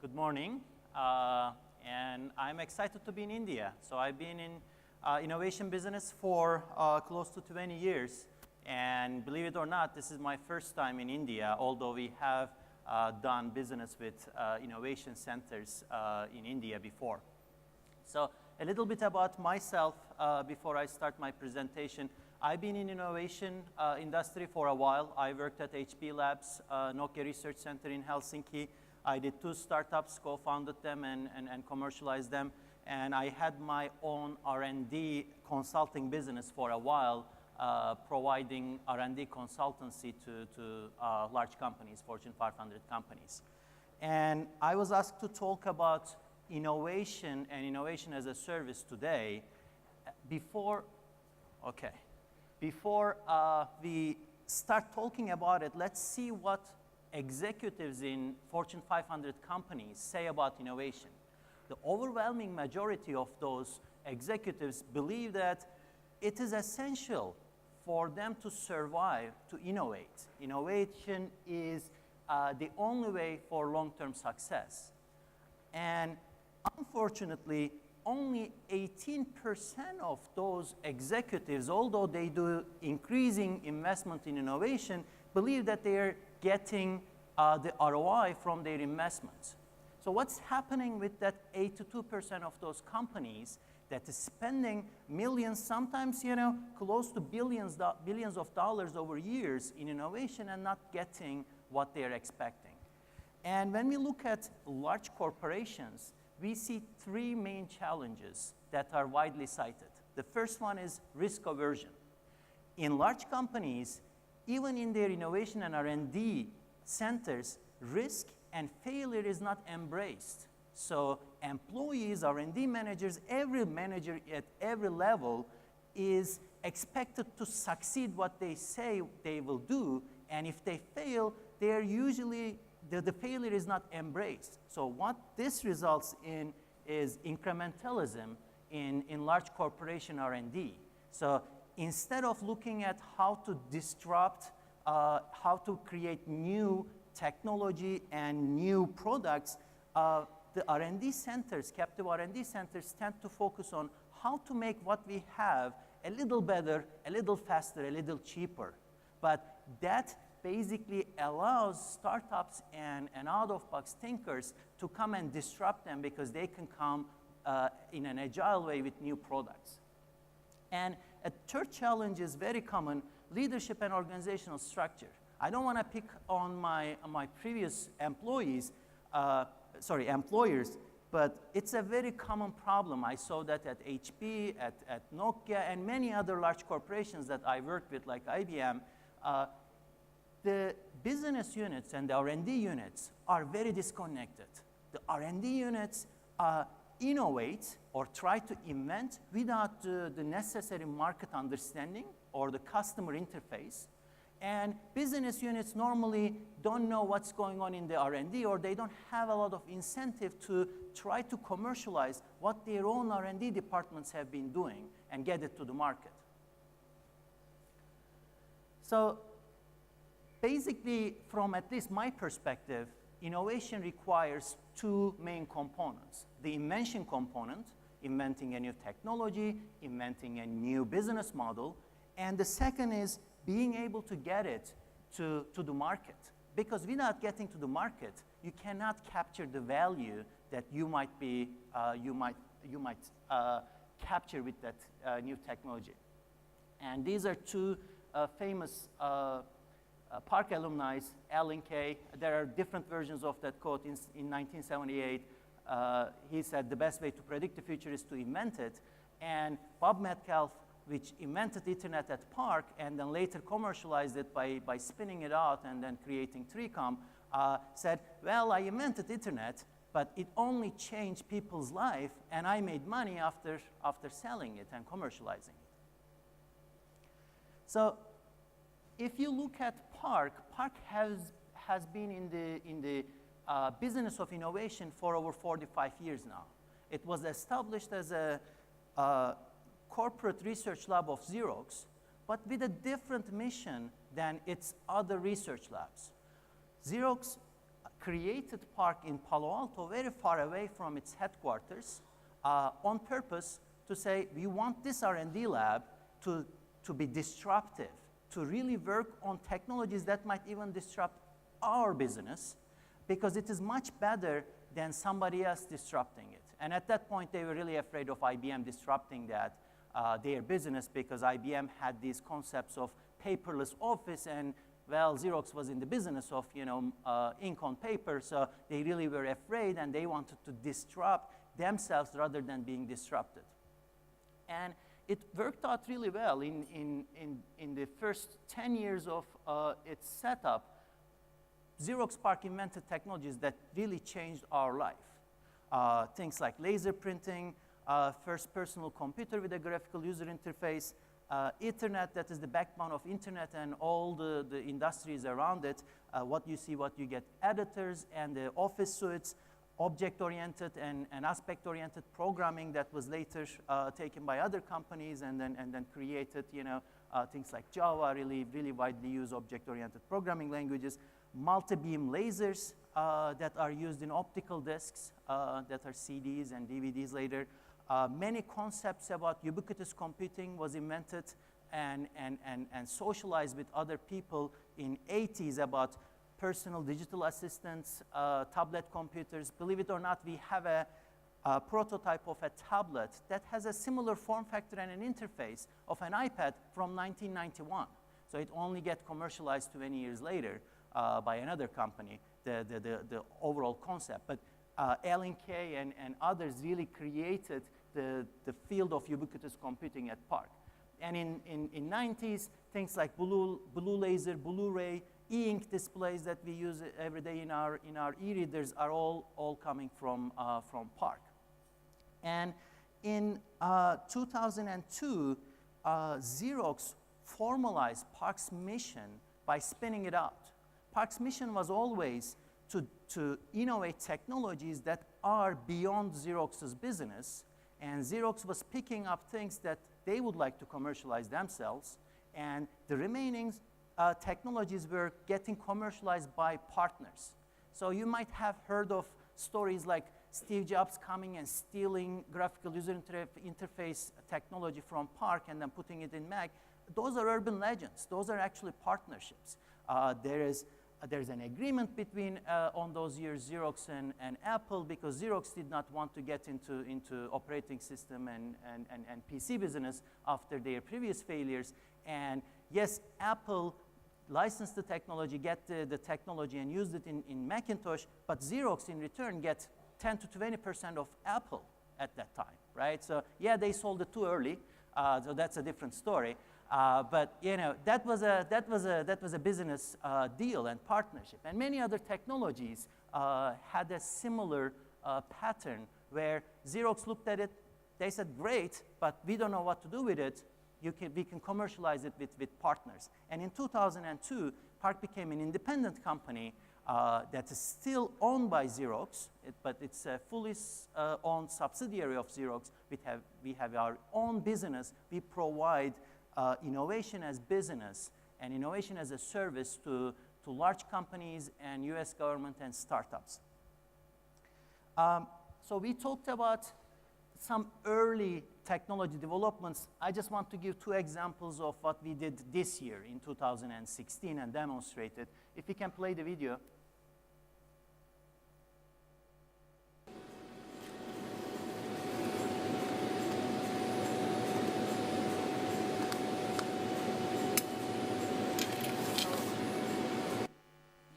Good morning. And I'm excited to be in India. So I've been in innovation business for close to 20 years. And believe it or not, this is my first time in India, although we have done business with innovation centers in India before. So a little bit about myself before I start my presentation. I've been in innovation industry for a while. I worked at HP Labs, Nokia Research Center in Helsinki. I did 2 startups, co-founded them and commercialized them. And I had my own R&D consulting business for a while, providing R&D consultancy to large companies, Fortune 500 companies. And I was asked to talk about innovation and innovation as a service today. Before we start talking about it, let's see what executives in Fortune 500 companies say about innovation. The overwhelming majority of those executives believe that it is essential for them to survive, to innovate. Innovation is the only way for long-term success. And unfortunately, only 18% of those executives, although they do increasing investment in innovation, believe that they are getting the ROI from their investments. So what's happening with that 82% of those companies that is spending millions, sometimes close to billions of dollars over years in innovation and not getting what they're expecting? And when we look at large corporations, we see 3 main challenges that are widely cited. The first one is risk aversion. In large companies, even in their innovation and R&D centers, risk and failure is not embraced. So employees, R&D managers, every manager at every level is expected to succeed what they say they will do. And if they fail, they're usually, the failure is not embraced. So what this results in is incrementalism in large corporation R&D. So instead of looking at how to disrupt, how to create new technology and new products, the R&D centers, captive R&D centers, tend to focus on how to make what we have a little better, a little faster, a little cheaper. But that basically allows startups and out-of-box thinkers to come and disrupt them because they can come in an agile way with new products. And a third challenge is very common: leadership and organizational structure. I don't want to pick on my previous employers, but it's a very common problem. I saw that at HP, at Nokia, and many other large corporations that I worked with, like IBM. The business units and the R&D units are very disconnected. The R&D units innovate or try to invent without the necessary market understanding or the customer interface. And business units normally don't know what's going on in the R&D, or they don't have a lot of incentive to try to commercialize what their own R&D departments have been doing and get it to the market. So basically, from at least my perspective, innovation requires 2 main components: the invention component, inventing a new technology, inventing a new business model, and the second is being able to get it to the market. Because without getting to the market, you cannot capture the value that you might capture with that new technology. And these are 2 famous PARC alumni, Alan Kay. There are different versions of that quote. In 1978, he said the best way to predict the future is to invent it. And Bob Metcalfe, which invented Ethernet at PARC and then later commercialized it by spinning it out and then creating 3Com, said, well, I invented Ethernet, but it only changed people's life, and I made money after selling it and commercializing it. So if you look at PARC has been in the business of innovation for over 45 years now. It was established as a corporate research lab of Xerox, but with a different mission than its other research labs. Xerox created PARC in Palo Alto very far away from its headquarters on purpose to say, we want this R&D lab to be disruptive, to really work on technologies that might even disrupt our business, because it is much better than somebody else disrupting it. And at that point, they were really afraid of IBM disrupting that, their business, because IBM had these concepts of paperless office, and well, Xerox was in the business of, ink on paper, so they really were afraid, and they wanted to disrupt themselves rather than being disrupted. And it worked out really well. In the first 10 years of its setup, Xerox PARC invented technologies that really changed our life. Things like laser printing, first personal computer with a graphical user interface, Ethernet, that is the backbone of Internet and all the industries around it. What you see, what you get, editors and the office suites, object-oriented and aspect-oriented programming that was later taken by other companies and then created, things like Java, really widely used object-oriented programming languages, multi-beam lasers that are used in optical discs that are CDs and DVDs later. Many concepts about ubiquitous computing was invented and socialized with other people in 80s about personal digital assistants, tablet computers. Believe it or not, we have a prototype of a tablet that has a similar form factor and an interface of an iPad from 1991. So it only got commercialized 20 years later by another company, the overall concept. But Alan Kay and others really created the field of ubiquitous computing at PARC. And in 90s, things like blue laser, Blu-ray, e-ink displays that we use every day in our e-readers are all coming from PARC. And in 2002, Xerox formalized PARC's mission by spinning it out. PARC's mission was always to innovate technologies that are beyond Xerox's business, and Xerox was picking up things that they would like to commercialize themselves, and the remaining technologies were getting commercialized by partners. So you might have heard of stories like Steve Jobs coming and stealing graphical user interface technology from PARC and then putting it in Mac. Those are urban legends. Those are actually partnerships. There's an agreement between, on those years, Xerox and Apple, because Xerox did not want to get into operating system and PC business after their previous failures. And yes, Apple licensed the technology, get the technology and used it in Macintosh, but Xerox in return get 10 to 20% of Apple at that time, right? So yeah, they sold it too early, so that's a different story. But that was a business deal and partnership. And many other technologies had a similar pattern where Xerox looked at it, they said, great, but we don't know what to do with it. We can commercialize it with partners. And in 2002, PARC became an independent company that is still owned by Xerox, but it's a fully owned subsidiary of Xerox. We have our own business. We provide innovation as business and innovation as a service to large companies and US government and startups. So we talked about some early technology developments. I just want to give two examples of what we did this year in 2016 and demonstrate it. If you can play the video.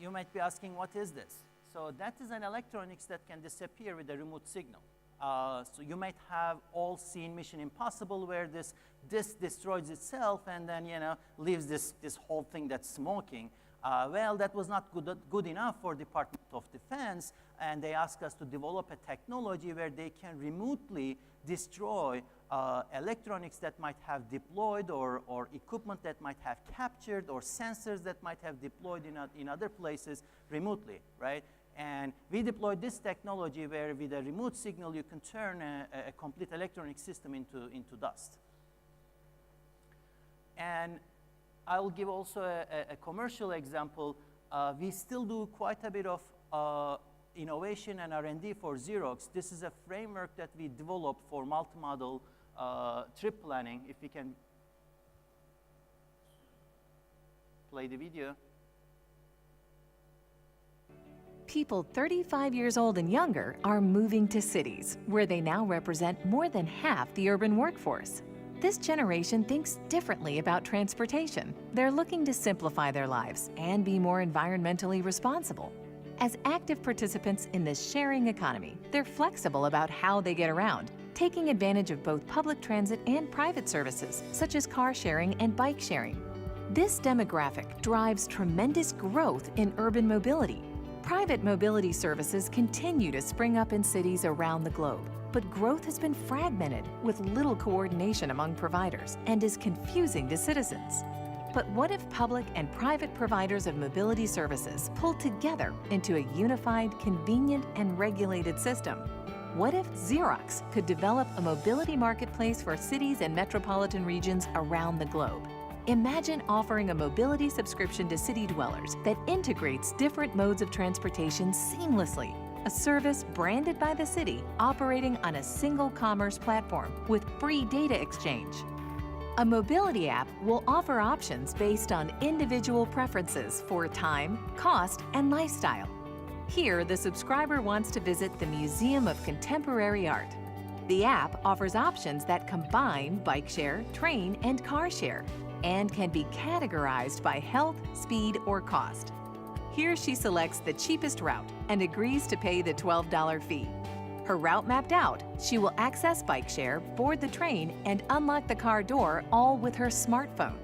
You might be asking, what is this? So that is an electronics that can disappear with a remote signal. So you might have all seen Mission Impossible, where this destroys itself and then leaves this whole thing that's smoking. Well, that was not good enough for Department of Defense, and they asked us to develop a technology where they can remotely destroy electronics that might have deployed or equipment that might have captured or sensors that might have deployed in other places remotely, right? And we deployed this technology where with a remote signal you can turn a complete electronic system into dust. And I will give also a commercial example. We still do quite a bit of innovation and R&D for Xerox. This is a framework that we developed for multimodal trip planning. If we can play the video. People 35 years old and younger are moving to cities, where they now represent more than half the urban workforce. This generation thinks differently about transportation. They're looking to simplify their lives and be more environmentally responsible. As active participants in this sharing economy, they're flexible about how they get around, taking advantage of both public transit and private services, such as car sharing and bike sharing. This demographic drives tremendous growth in urban mobility. Private mobility services continue to spring up in cities around the globe, but growth has been fragmented with little coordination among providers and is confusing to citizens. But what if public and private providers of mobility services pull together into a unified, convenient, and regulated system? What if Xerox could develop a mobility marketplace for cities and metropolitan regions around the globe? Imagine offering a mobility subscription to city dwellers that integrates different modes of transportation seamlessly. A service branded by the city, operating on a single commerce platform with free data exchange. A mobility app will offer options based on individual preferences for time, cost, and lifestyle. Here, the subscriber wants to visit the Museum of Contemporary Art. The app offers options that combine bike share, train, and car share, and can be categorized by health, speed, or cost. Here she selects the cheapest route and agrees to pay the $12 fee. Her route mapped out, she will access bike share, board the train, and unlock the car door, all with her smartphone.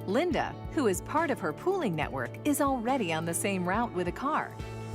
Linda, who is part of her pooling network, is already on the same route with a car.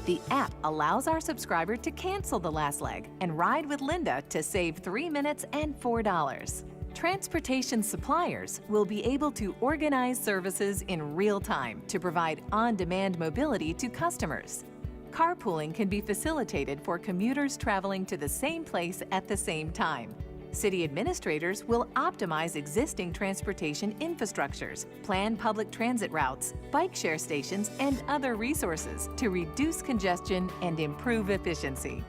The app allows our subscriber to cancel the last leg and ride with Linda to save 3 minutes and $4. Transportation suppliers will be able to organize services in real time to provide on-demand mobility to customers. Carpooling can be facilitated for commuters traveling to the same place at the same time. City administrators will optimize existing transportation infrastructures, plan public transit routes, bike share stations, and other resources to reduce congestion and improve efficiency.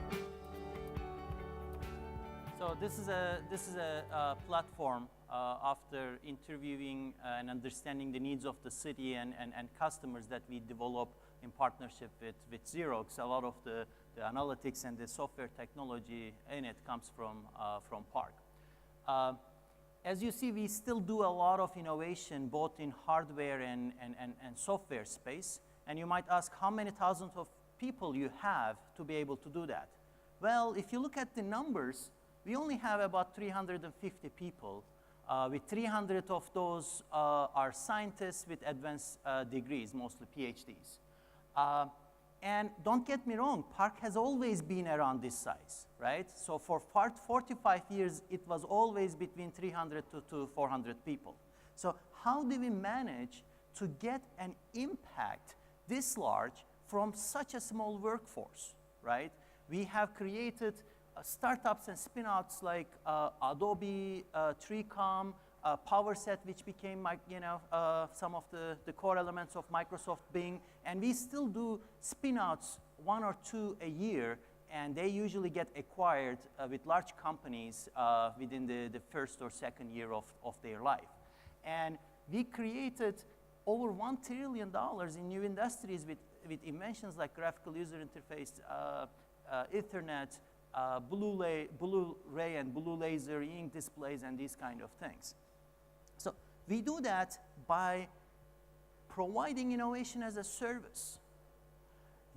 So this is a platform after interviewing and understanding the needs of the city and customers that we develop in partnership with Xerox. A lot of the analytics and the software technology in it comes from PARC. As you see, we still do a lot of innovation both in hardware and software space. And you might ask how many thousands of people you have to be able to do that. Well, if you look at the numbers, we only have about 350 people. With 300 of those are scientists with advanced degrees, mostly PhDs. And don't get me wrong, PARC has always been around this size, right? So for 45 years, it was always between 300 to 400 people. So how do we manage to get an impact this large from such a small workforce, right? We have created startups and spin-outs like Adobe, Tricom, PowerSet, which became some of the core elements of Microsoft Bing, and we still do spin-outs 1 or 2 a year, and they usually get acquired with large companies within the first or second year of their life. And we created over $1 trillion in new industries with inventions like graphical user interface, Ethernet, Blu-ray and blue laser, ink displays, and these kind of things. So we do that by providing innovation as a service.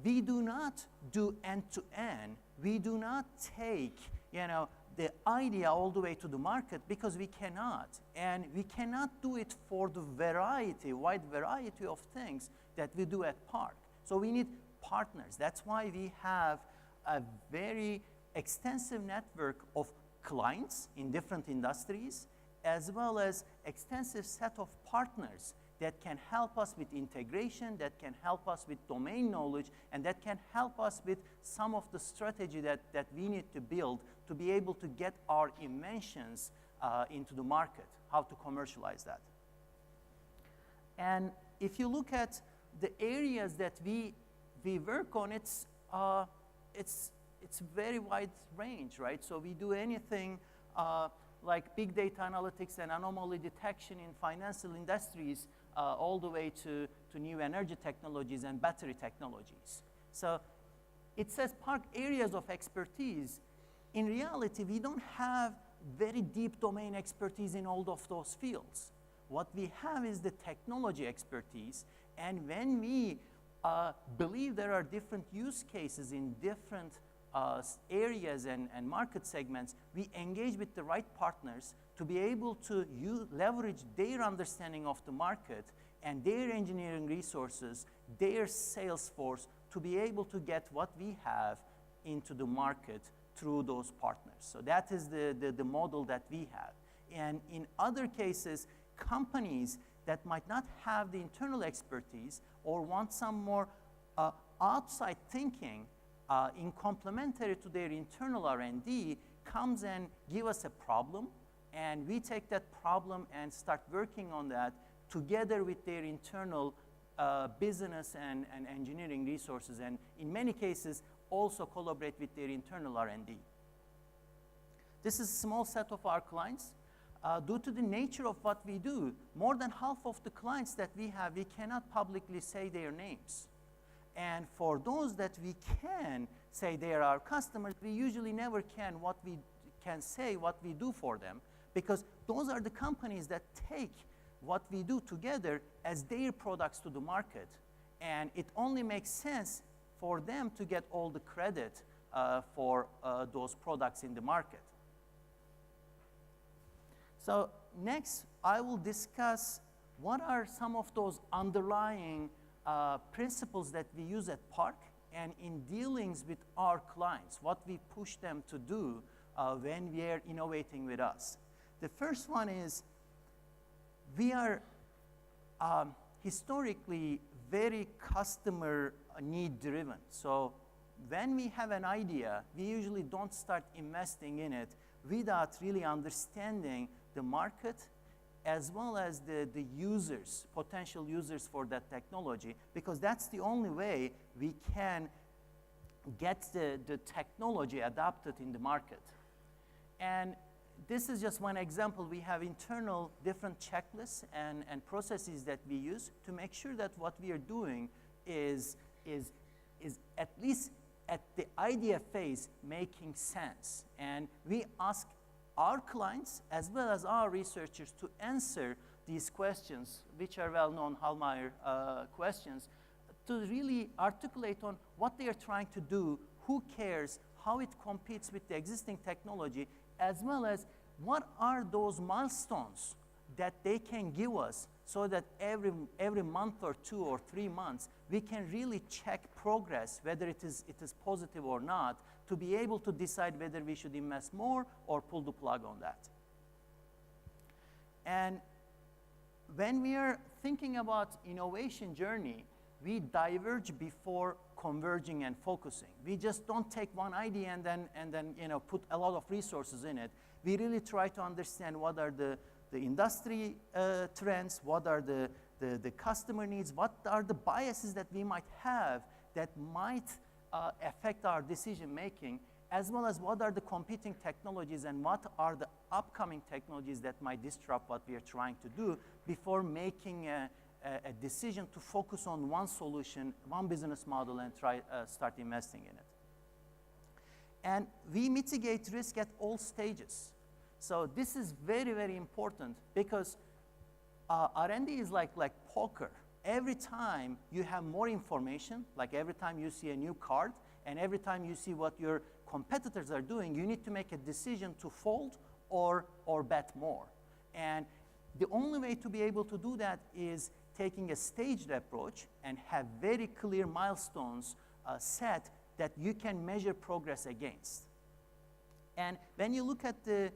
We do not do end-to-end. We do not take, the idea all the way to the market because we cannot. And we cannot do it for the wide variety of things that we do at PARC. So we need partners. That's why we have a very extensive network of clients in different industries, as well as extensive set of partners that can help us with integration, that can help us with domain knowledge, and that can help us with some of the strategy that we need to build to be able to get our inventions into the market, how to commercialize that. And if you look at the areas that we work on, it's it's very wide range, right? So we do anything like big data analytics and anomaly detection in financial industries, all the way to new energy technologies and battery technologies. So it says PARC areas of expertise. In reality, we don't have very deep domain expertise in all of those fields. What we have is the technology expertise, and when we believe there are different use cases in different areas and market segments, we engage with the right partners to be able to leverage their understanding of the market and their engineering resources, their sales force, to be able to get what we have into the market through those partners. So that is the model that we have. And in other cases, companies that might not have the internal expertise or want some more outside thinking in complementary to their internal R&D comes and give us a problem, and we take that problem and start working on that together with their internal business and engineering resources, and in many cases also collaborate with their internal R&D. This is a small set of our clients. Due to the nature of what we do, more than half of the clients that we have, we cannot publicly say their names. And for those that we can say they are our customers, we usually never can say what we do for them, because those are the companies that take what we do together as their products to the market. And it only makes sense for them to get all the credit for those products in the market. So next, I will discuss what are some of those underlying principles that we use at PARC, and in dealings with our clients, what we push them to do when we are innovating with us. The first one is we are historically very customer need driven. So when we have an idea, we usually don't start investing in it without really understanding the market as well as the users, potential users for that technology, because that's the only way we can get the technology adopted in the market. And this is just one example. We have internal different checklists and processes that we use to make sure that what we are doing is at least at the idea phase making sense. And we ask our clients as well as our researchers to answer these questions, which are well-known Hallmeyer questions, to really articulate on what they are trying to do, who cares, how it competes with the existing technology, as well as what are those milestones that they can give us so that every month or 2 or 3 months, we can really check progress, whether it is positive or not, to be able to decide whether we should invest more or pull the plug on that. And when we are thinking about innovation journey, we diverge before converging and focusing. We just don't take one idea and then put a lot of resources in it. We really try to understand what are the industry trends, what are the customer needs, what are the biases that we might have that might affect our decision making, as well as what are the competing technologies and what are the upcoming technologies that might disrupt what we are trying to do before making a decision to focus on one solution, one business model, and start investing in it. And we mitigate risk at all stages. So this is very, very important, because R&D is like poker. Every time you have more information, like every time you see a new card, and every time you see what your competitors are doing, you need to make a decision to fold or bet more. And the only way to be able to do that is taking a staged approach and have very clear milestones set that you can measure progress against. And when you look at the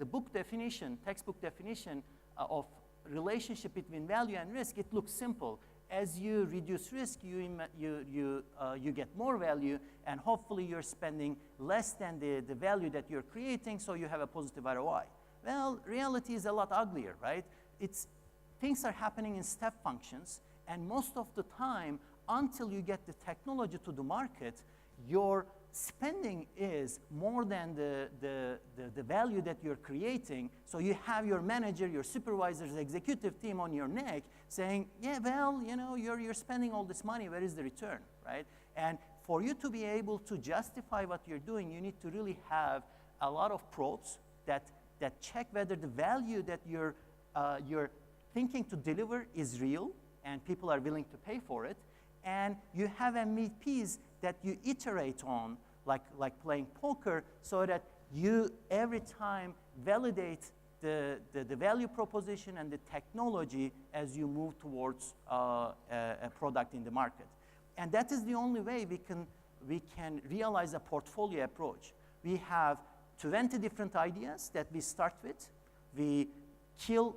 book definition, textbook definition of relationship between value and risk, it looks simple. As you reduce risk, you get more value, and hopefully you're spending less than the value that you're creating, so you have a positive ROI. Well, reality is a lot uglier, right? Things are happening in step functions, and most of the time, until you get the technology to the market, your spending is more than the value that you're creating. So you have your manager, your supervisors, executive team on your neck saying, yeah, well, you know, you're spending all this money, where is the return, right? And for you to be able to justify what you're doing, you need to really have a lot of probes that check whether the value that you're thinking to deliver is real and people are willing to pay for it. And you have MVPs that you iterate on, like playing poker, so that you every time validate the value proposition and the technology as you move towards a product in the market. And that is the only way we can realize a portfolio approach. We have 20 different ideas that we start with. We kill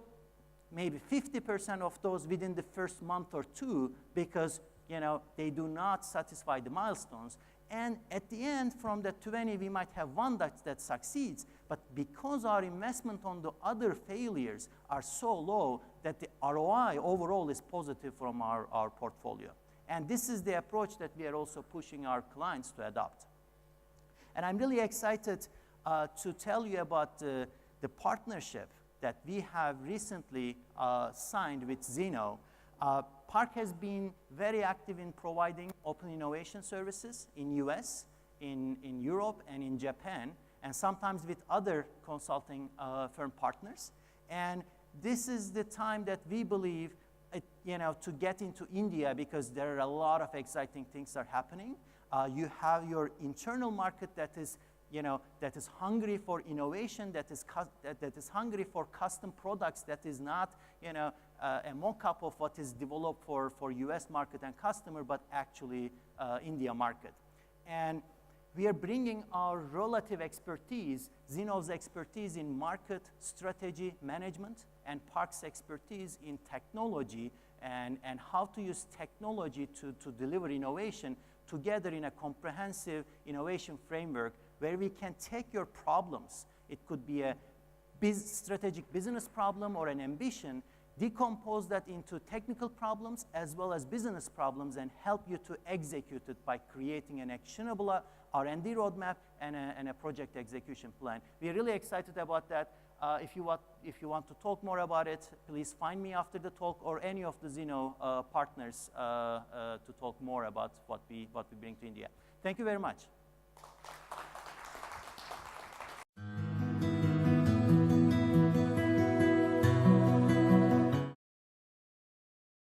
maybe 50% of those within the first month or two because, you know, they do not satisfy the milestones. And at the end, from the 20, we might have one that succeeds. But because our investment on the other failures are so low that the ROI overall is positive from our portfolio. And this is the approach that we are also pushing our clients to adopt. And I'm really excited to tell you about the partnership that we have recently signed with Zinnov. PARC has been very active in providing open innovation services in US, in Europe, and in Japan, and sometimes with other consulting firm partners. And this is the time that we believe to get into India, because there are a lot of exciting things that are happening. You have your internal market that is hungry for innovation, that is hungry for custom products, that is not, a mock-up of what is developed for US market and customer, but actually India market. And we are bringing our relative expertise, Zinnov's expertise in market strategy management, and PARC's expertise in technology and how to use technology to deliver innovation together in a comprehensive innovation framework where we can take your problems. It could be a strategic business problem or an ambition, decompose that into technical problems as well as business problems, and help you to execute it by creating an actionable R&D roadmap and a project execution plan. We're really excited about that. If you want to talk more about it, please find me after the talk or any of the Zinnov partners to talk more about what we bring to India. Thank you very much.